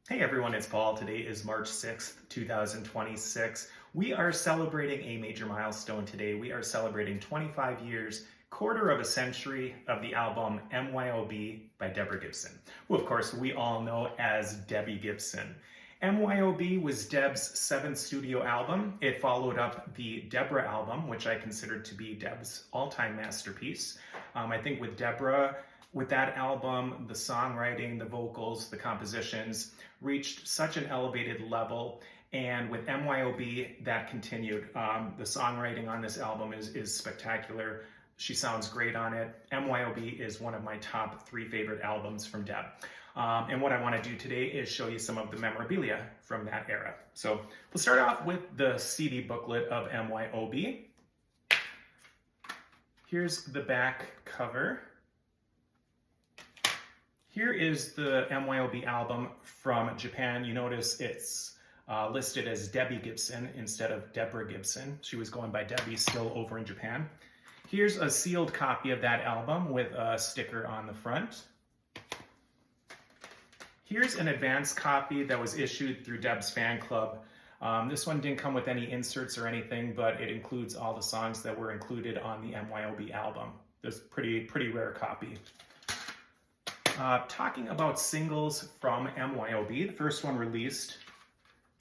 Hey everyone, it's Paul. Today is March 6th, 2026. We are celebrating a major milestone today. We are celebrating 25 years, quarter of a century of the album MYOB by Deborah Gibson, who of course we all know as Debbie Gibson. MYOB was Deb's seventh studio album. It followed up the Deborah album, which I considered to be Deb's all-time masterpiece. I think with Deborah, with that album, the songwriting, the vocals, the compositions reached such an elevated level, and with MYOB, that continued. The songwriting on this album is spectacular. She sounds great on it. MYOB is one of my top 3 favorite albums from Deb. And what I want to do today is show you some of the memorabilia from that era. So we'll start off with the CD booklet of MYOB. Here's the back cover. Here is the MYOB album from Japan. You notice it's listed as Debbie Gibson instead of Deborah Gibson. She was going by Debbie still over in Japan. Here's a sealed copy of that album with a sticker on the front. Here's an advanced copy that was issued through Deb's fan club. This one didn't come with any inserts or anything, but it includes all the songs that were included on the MYOB album. This pretty rare copy. Talking about singles from MYOB, the first one released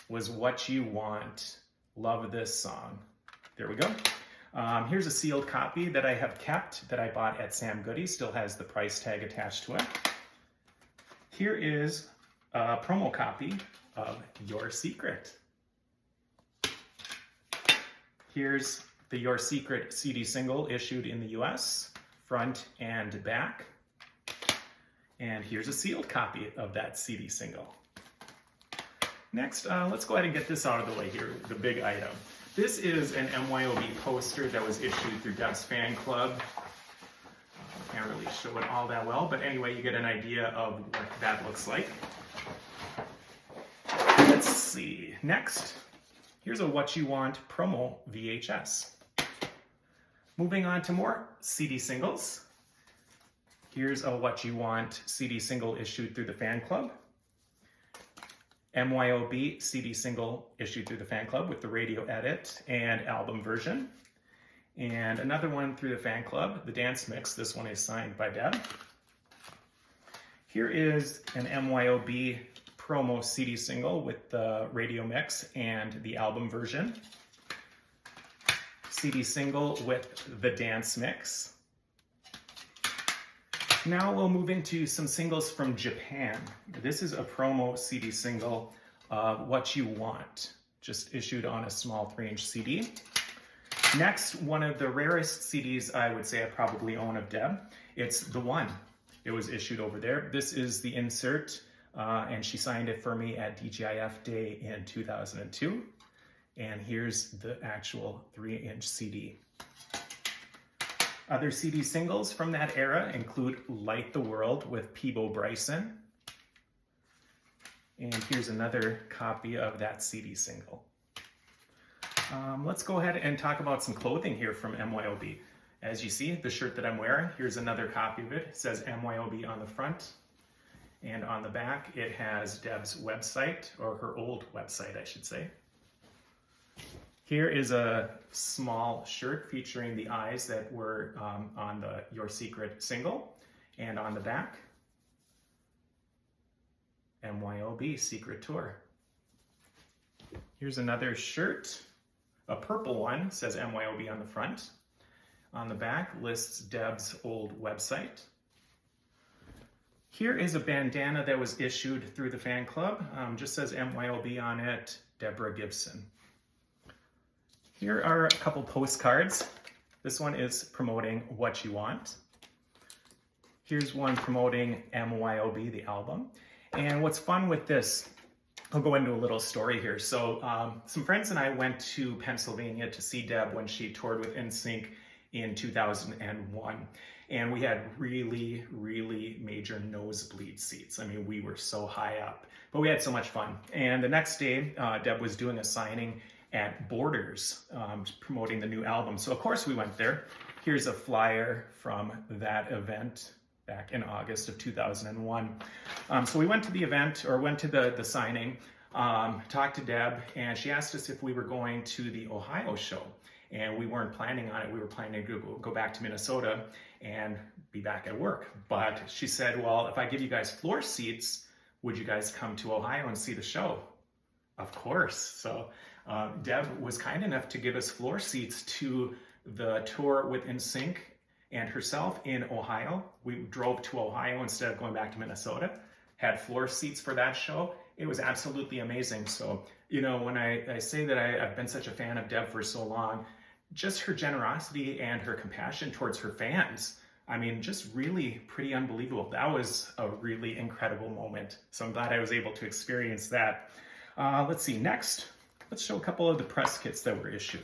was What You Want. Love this song. There we go. Here's a sealed copy that I have kept that I bought at Sam Goody. Still has the price tag attached to it. Here is a promo copy of Your Secret. Here's the Your Secret CD single issued in the US, front and back. And here's a sealed copy of that CD single. Next, let's go ahead and get this out of the way here, the big item. This is an MYOB poster that was issued through Deb's fan club. Can't really show it all that well, but anyway, you get an idea of what that looks like. Let's see. Next, here's a What You Want promo VHS. Moving on to more CD singles. Here's a What You Want CD single issued through the fan club. MYOB CD single issued through the fan club with the radio edit and album version. And another one through the fan club, the dance mix. This one is signed by Deb. Here is an MYOB promo CD single with the radio mix and the album version. CD single with the dance mix. Now we'll move into some singles from Japan. This is a promo CD single of What You Want, just issued on a small 3-inch CD. Next, one of the rarest CDs I would say I probably own of Deb. It's The One. It was issued over there. This is the insert, and she signed it for me at DGIF Day in 2002. And here's the actual 3-inch CD. Other CD singles from that era include Light the World with Peebo Bryson. And here's another copy of that CD single. Let's go ahead and talk about some clothing here from MYOB. As you see, the shirt that I'm wearing, here's another copy of it. It says MYOB on the front. And on the back, it has Deb's website, or her old website, I should say. Here is a small shirt featuring the eyes that were on the Your Secret single. And on the back, MYOB Secret Tour. Here's another shirt, a purple one, says MYOB on the front. On the back lists Deb's old website. Here is a bandana that was issued through the fan club. Just says MYOB on it, Deborah Gibson. Here are a couple postcards. This one is promoting What You Want. Here's one promoting MYOB, the album. And what's fun with this, I'll go into a little story here. So some friends and I went to Pennsylvania to see Deb when she toured with NSYNC in 2001. And we had really major nosebleed seats. I mean, we were so high up, but we had so much fun. And the next day, Deb was doing a signing at Borders, promoting the new album. So of course we went there. Here's a flyer from that event. back in August of 2001. So we went to the event, or went to the signing, talked to Deb, and she asked us if we were going to the Ohio show. And we weren't planning on it. We were planning to go back to Minnesota and be back at work. But she said, well, if I give you guys floor seats, would you guys come to Ohio and see the show? Of course. So Deb was kind enough to give us floor seats to the tour with NSYNC and herself in Ohio. We drove to Ohio instead of going back to Minnesota, had floor seats for that show. It was absolutely amazing. So, you know, when I say that I've been such a fan of Deb for so long, just her generosity and her compassion towards her fans, I mean, just really pretty unbelievable. That was a really incredible moment. So I'm glad I was able to experience that. Let's see, next, let's show a couple of the press kits that were issued.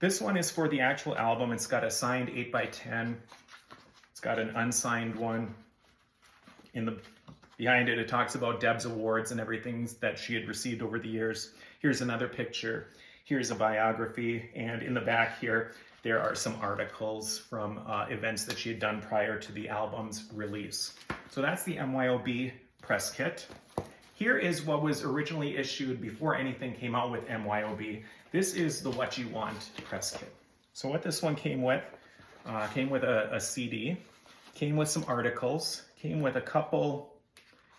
This one is for the actual album. It's got a signed 8x10. It's got an unsigned one. Behind it, it talks about Deb's awards and everything that she had received over the years. Here's another picture. Here's a biography. And in the back here, there are some articles from events that she had done prior to the album's release. So that's the MYOB press kit. Here is what was originally issued before anything came out with MYOB. This is the What You Want press kit. So what this one came with a CD, came with some articles, came with a couple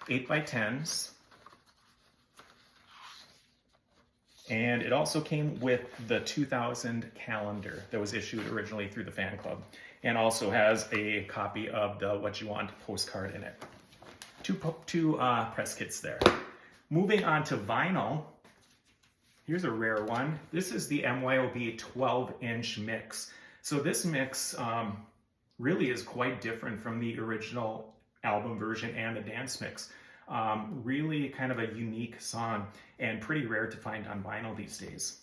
8x10s, and it also came with the 2000 calendar that was issued originally through the fan club, and also has a copy of the What You Want postcard in it. Two press kits there. Moving on to vinyl, here's a rare one. This is the MYOB 12-inch mix. So this mix really is quite different from the original album version and the dance mix. Really kind of a unique song and pretty rare to find on vinyl these days.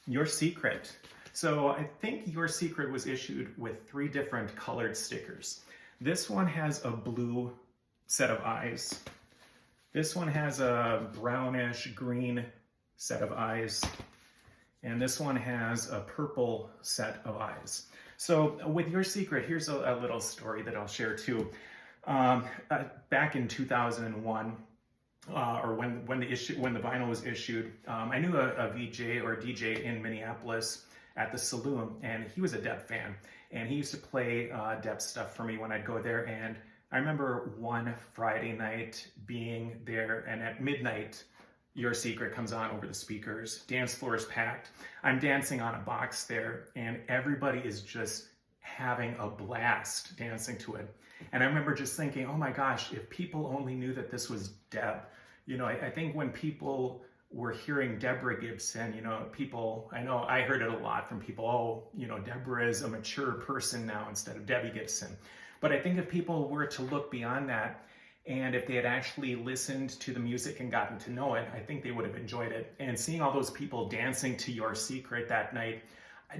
Your Secret. So I think Your Secret was issued with 3 different colored stickers. This one has a blue set of eyes. This one has a brownish green set of eyes. And this one has a purple set of eyes. So with Your Secret, here's a little story that I'll share too. Back in 2001, or when the vinyl was issued, I knew a VJ or a DJ in Minneapolis at the Saloon, and he was a Deb fan, and he used to play Deb stuff for me when I'd go there. And I remember one Friday night being there, and at midnight, Your Secret comes on over the speakers. Dance floor is packed. I'm dancing on a box there, and everybody is just having a blast dancing to it. And I remember just thinking, oh my gosh, if people only knew that this was Deb. You know, I think when people were hearing Deborah Gibson, you know, I know I heard it a lot from people, oh, you know, Deborah is a mature person now instead of Debbie Gibson. But I think if people were to look beyond that, and if they had actually listened to the music and gotten to know it, I think they would have enjoyed it. And seeing all those people dancing to Your Secret that night, I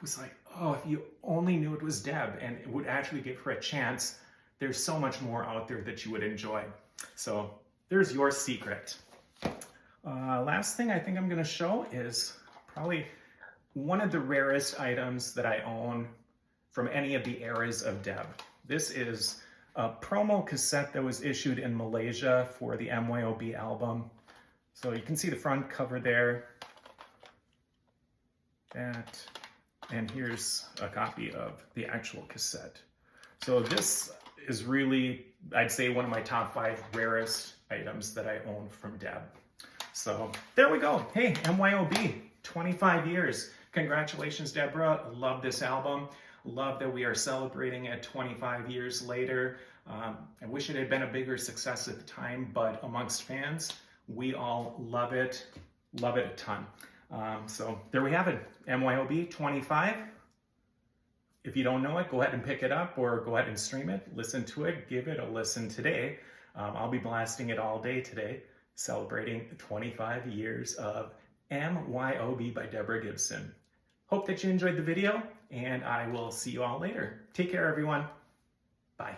was like, oh, if you only knew it was Deb and it would actually give her a chance, there's so much more out there that you would enjoy. So there's Your Secret. Last thing I think I'm going to show is probably one of the rarest items that I own from any of the eras of Deb. This is a promo cassette that was issued in Malaysia for the MYOB album. So you can see the front cover there. And here's a copy of the actual cassette. So this is really, I'd say, one of my top 5 rarest items that I own from Deb. So there we go. Hey, MYOB, 25 years. Congratulations, Deborah. Love this album. Love that we are celebrating it 25 years later. I wish it had been a bigger success at the time, but amongst fans, we all love it a ton. So there we have it, MYOB 25. If you don't know it, go ahead and pick it up or go ahead and stream it, listen to it, give it a listen today. I'll be blasting it all day today, celebrating 25 years of MYOB by Deborah Gibson. Hope that you enjoyed the video, and I will see you all later. Take care, everyone. Bye.